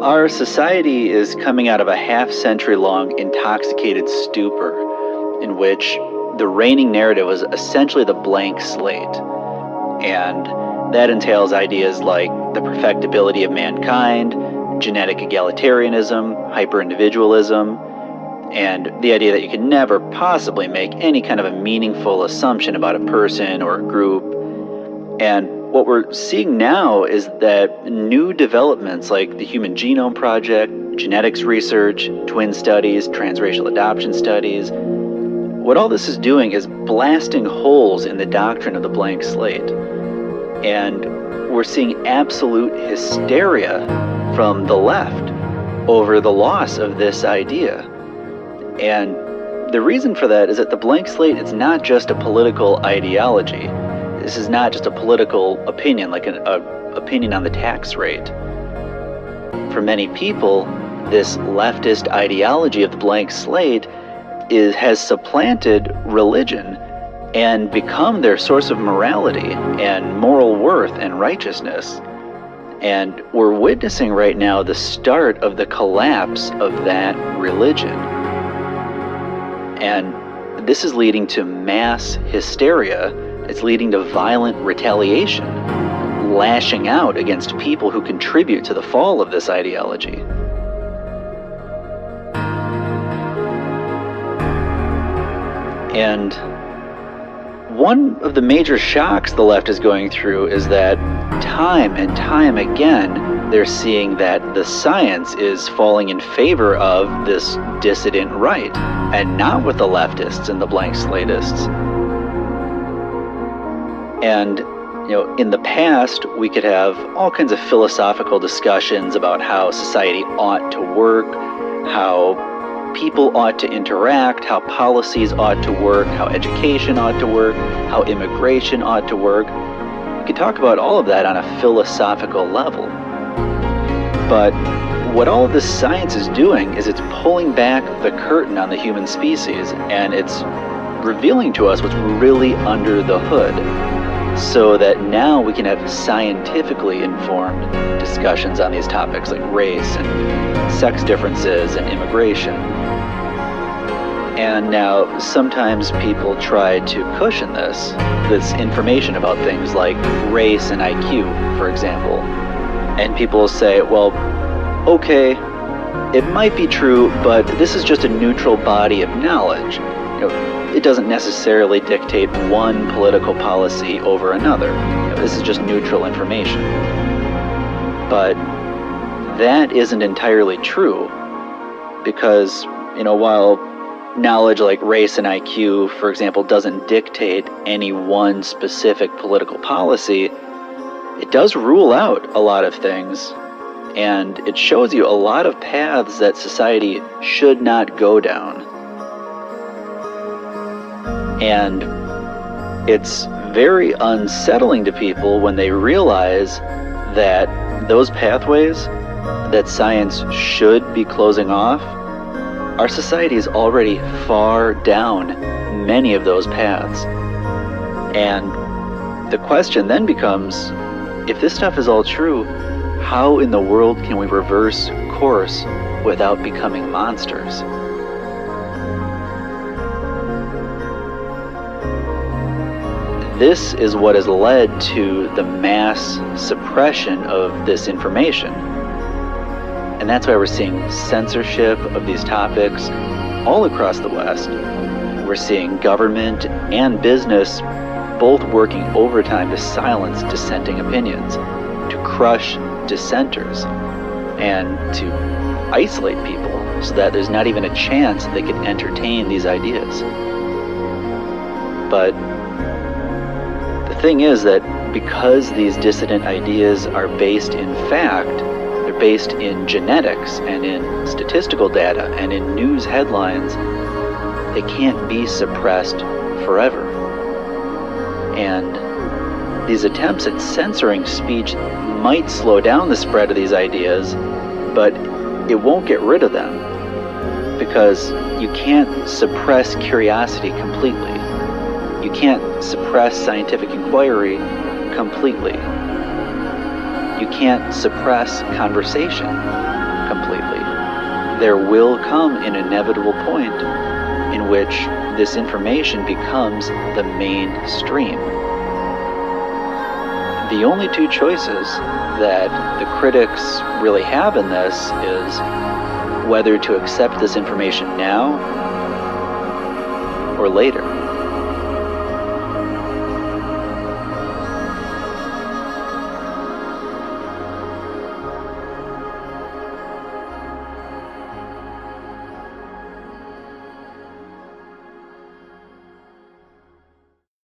Our society is coming out of a half-century-long intoxicated stupor in which the reigning narrative was essentially the blank slate. And that entails ideas like the perfectibility of mankind, genetic egalitarianism, hyper-individualism, and the idea that you can never possibly make any kind of a meaningful assumption about a person or a group. And what we're seeing now is that new developments like the Human Genome Project, genetics research, twin studies, transracial adoption studies, what all this is doing is blasting holes in the doctrine of the blank slate. And we're seeing absolute hysteria from the left over the loss of this idea. And the reason for that is that the blank slate is not just a political ideology. This is not just a political opinion, like an opinion on the tax rate. For many people, this leftist ideology of the blank slate has supplanted religion and become their source of morality and moral worth and righteousness. And we're witnessing right now the start of the collapse of that religion. And this is leading to mass hysteria. It's leading to violent retaliation, lashing out against people who contribute to the fall of this ideology. And one of the major shocks the left is going through is that time and time again, they're seeing that the science is falling in favor of this dissident right, and not with the leftists and the blank slatists. And, in the past, we could have all kinds of philosophical discussions about how society ought to work, how people ought to interact, how policies ought to work, how education ought to work, how immigration ought to work. We could talk about all of that on a philosophical level. But what all of this science is doing is it's pulling back the curtain on the human species, and it's revealing to us what's really under the hood, so that now we can have scientifically informed discussions on these topics like race and sex differences and immigration. And now sometimes people try to cushion this information about things like race and IQ, for example. And people will say, well, okay, it might be true, but this is just a neutral body of knowledge. It doesn't necessarily dictate one political policy over another. This is just neutral information. But that isn't entirely true, because, while knowledge like race and IQ, for example, doesn't dictate any one specific political policy, it does rule out a lot of things, and it shows you a lot of paths that society should not go down. And it's very unsettling to people when they realize that those pathways that science should be closing off, our society is already far down many of those paths. And the question then becomes, if this stuff is all true, how in the world can we reverse course without becoming monsters? This is what has led to the mass suppression of this information. And that's why we're seeing censorship of these topics all across the West. We're seeing government and business both working overtime to silence dissenting opinions, to crush dissenters, and to isolate people so that there's not even a chance they can entertain these ideas. But the thing is that because these dissident ideas are based in fact, they're based in genetics and in statistical data and in news headlines, they can't be suppressed forever. And these attempts at censoring speech might slow down the spread of these ideas, but it won't get rid of them, because you can't suppress curiosity completely. You can't suppress scientific inquiry completely. You can't suppress conversation. completely. There will come an inevitable point in which this information becomes the mainstream. The only two choices that the critics really have in this is whether to accept this information now or later.